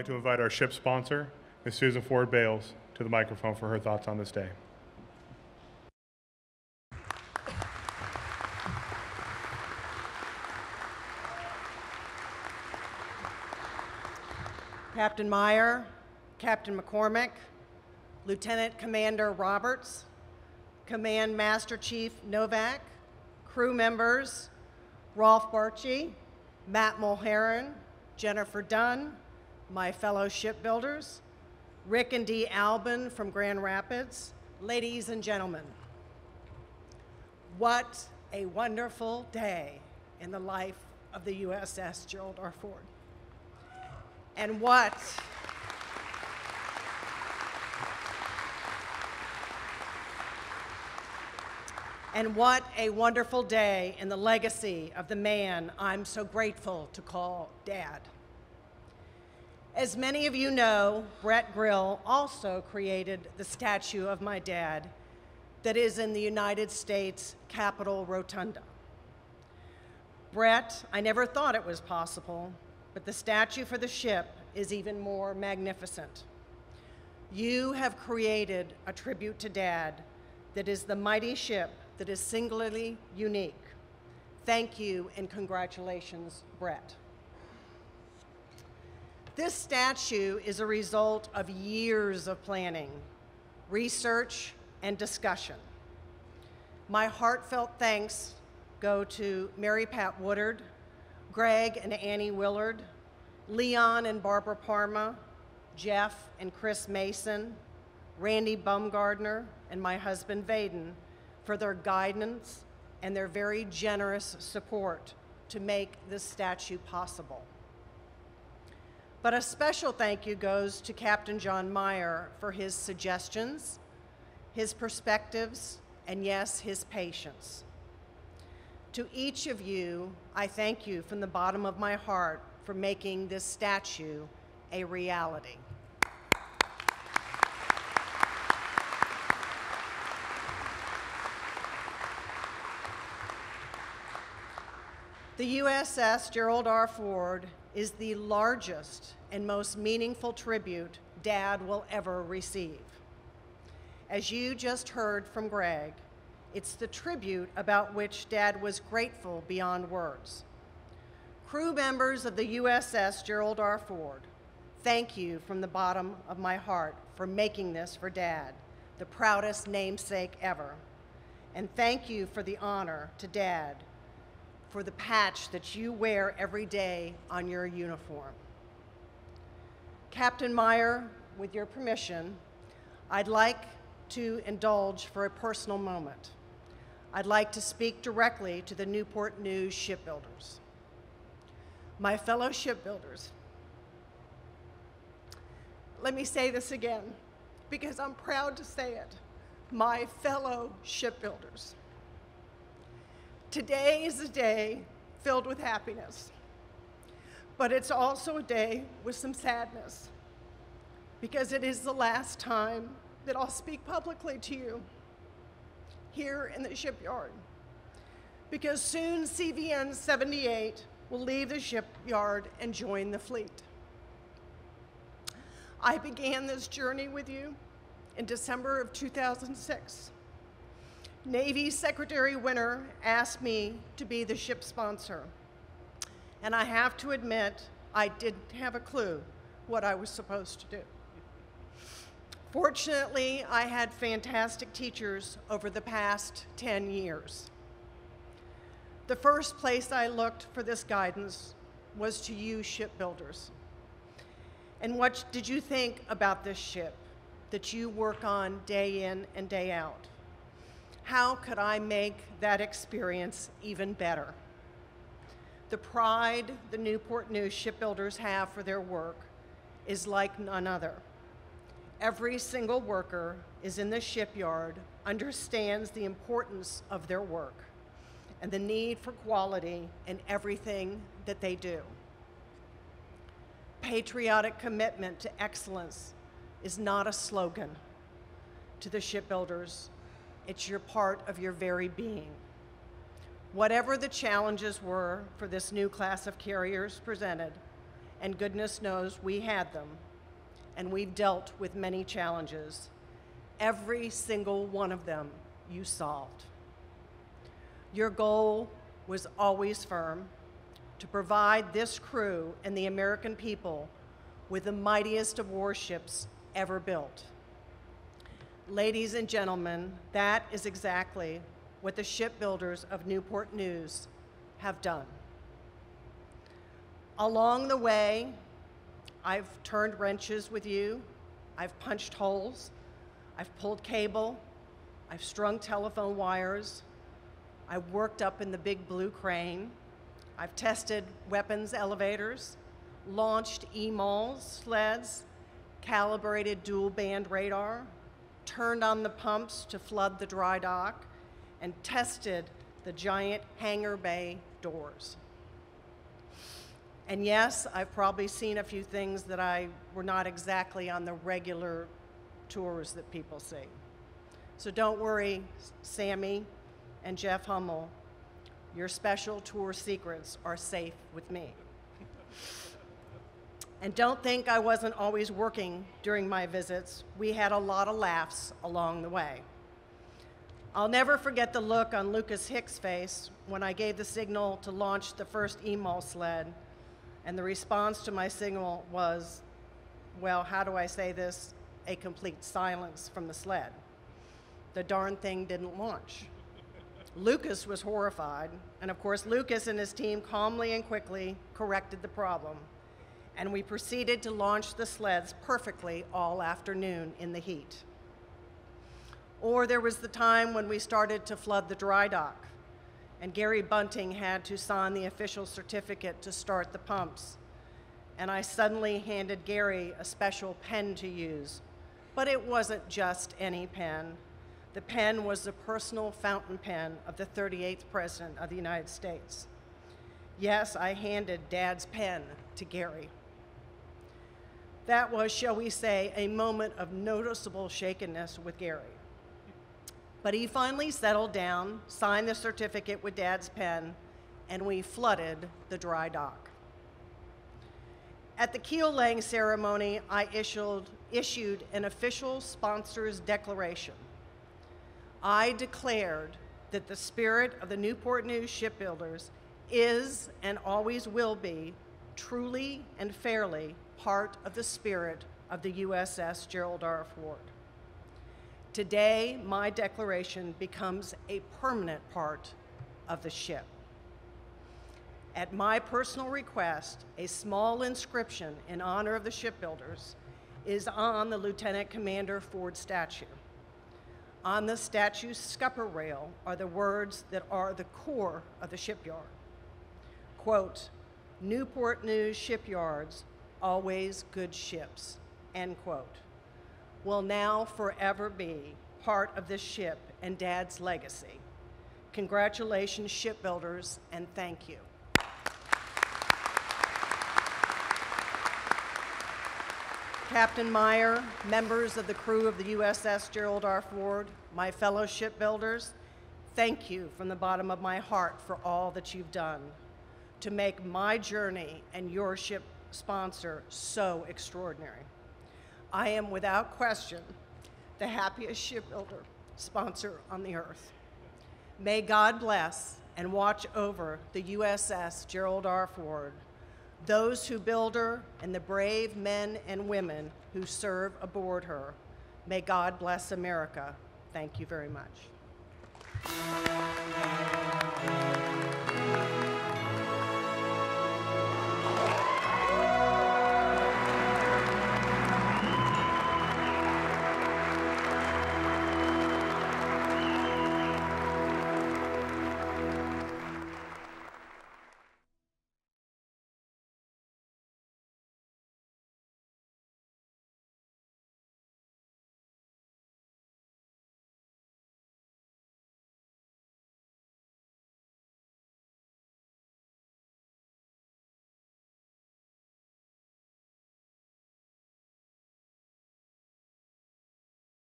like to invite our ship sponsor, Ms. Susan Ford Bales, to the microphone for her thoughts on this day. Captain Meyer, Captain McCormick, Lieutenant Commander Roberts, Command Master Chief Novak, crew members Rolf Barchi, Matt Mulheron, Jennifer Dunn, my fellow shipbuilders, Rick and Dee Albin from Grand Rapids, ladies and gentlemen. What a wonderful day in the life of the USS Gerald R. Ford. And what a wonderful day in the legacy of the man I'm so grateful to call Dad. As many of you know, Brett Grill also created the statue of my dad that is in the United States Capitol Rotunda. Brett, I never thought it was possible, but the statue for the ship is even more magnificent. You have created a tribute to Dad that is the mighty ship that is singularly unique. Thank you and congratulations, Brett. This statue is a result of years of planning, research, and discussion. My heartfelt thanks go to Mary Pat Woodard, Greg and Annie Willard, Leon and Barbara Parma, Jeff and Chris Mason, Randy Bumgardner, and my husband Vaden for their guidance and their very generous support to make this statue possible. But a special thank you goes to Captain John Meyer for his suggestions, his perspectives, and yes, his patience. To each of you, I thank you from the bottom of my heart for making this statue a reality. The USS Gerald R. Ford is the largest and most meaningful tribute Dad will ever receive. As you just heard from Greg, it's the tribute about which Dad was grateful beyond words. Crew members of the USS Gerald R. Ford, thank you from the bottom of my heart for making this for Dad, the proudest namesake ever. And thank you for the honor to Dad for the patch that you wear every day on your uniform. Captain Meyer, with your permission, I'd like to indulge for a personal moment. I'd like to speak directly to the Newport News shipbuilders. My fellow shipbuilders, let me say this again, because I'm proud to say it. My fellow shipbuilders. Today is a day filled with happiness, but it's also a day with some sadness, because it is the last time that I'll speak publicly to you here in the shipyard, because soon CVN 78 will leave the shipyard and join the fleet. I began this journey with you in December of 2006. Navy Secretary Winter asked me to be the ship sponsor, and I have to admit, I didn't have a clue what I was supposed to do. Fortunately, I had fantastic teachers over the past 10 years. The first place I looked for this guidance was to you shipbuilders. And what did you think about this ship that you work on day in and day out? How could I make that experience even better? The pride the Newport News shipbuilders have for their work is like none other. Every single worker is in the shipyard, understands the importance of their work and the need for quality in everything that they do. Patriotic commitment to excellence is not a slogan to the shipbuilders. It's your part of your very being. Whatever the challenges were for this new class of carriers presented, and goodness knows we had them, and we've dealt with many challenges. Every single one of them you solved. Your goal was always firm, to provide this crew and the American people with the mightiest of warships ever built. Ladies and gentlemen, that is exactly what the shipbuilders of Newport News have done. Along the way, I've turned wrenches with you, I've punched holes, I've pulled cable, I've strung telephone wires, I've worked up in the big blue crane, I've tested weapons elevators, launched EMALS sleds, calibrated dual band radar, turned on the pumps to flood the dry dock, and tested the giant hangar bay doors. And yes, I've probably seen a few things that were not exactly on the regular tours that people see. So don't worry, Sammy and Jeff Hummel, your special tour secrets are safe with me. And don't think I wasn't always working during my visits. We had a lot of laughs along the way. I'll never forget the look on Lucas Hicks' face when I gave the signal to launch the first EMAL sled, and the response to my signal was, well, how do I say this? A complete silence from the sled. The darn thing didn't launch. Lucas was horrified, and of course, Lucas and his team calmly and quickly corrected the problem, and we proceeded to launch the sleds perfectly all afternoon in the heat. Or there was the time when we started to flood the dry dock, and Gary Bunting had to sign the official certificate to start the pumps, and I suddenly handed Gary a special pen to use, but it wasn't just any pen. The pen was the personal fountain pen of the 38th President of the United States. Yes, I handed Dad's pen to Gary. That was, shall we say, a moment of noticeable shakenness with Gary. But he finally settled down, signed the certificate with Dad's pen, and we flooded the dry dock. At the keel laying ceremony, I issued an official sponsor's declaration. I declared that the spirit of the Newport News shipbuilders is and always will be truly and fairly part of the spirit of the USS Gerald R. Ford. Today, my declaration becomes a permanent part of the ship. At my personal request, a small inscription in honor of the shipbuilders is on the Lieutenant Commander Ford statue. On the statue's scupper rail are the words that are the core of the shipyard. Quote, "Newport News shipyards, always good ships," end quote, will now forever be part of this ship and Dad's legacy. Congratulations, shipbuilders, and thank you. Captain Meyer, members of the crew of the USS Gerald R. Ford, my fellow shipbuilders, thank you from the bottom of my heart for all that you've done to make my journey and your ship sponsor so extraordinary. I am without question the happiest shipbuilder sponsor on the earth. May God bless and watch over the USS Gerald R. Ford, those who build her, and the brave men and women who serve aboard her. May God bless America. Thank you very much.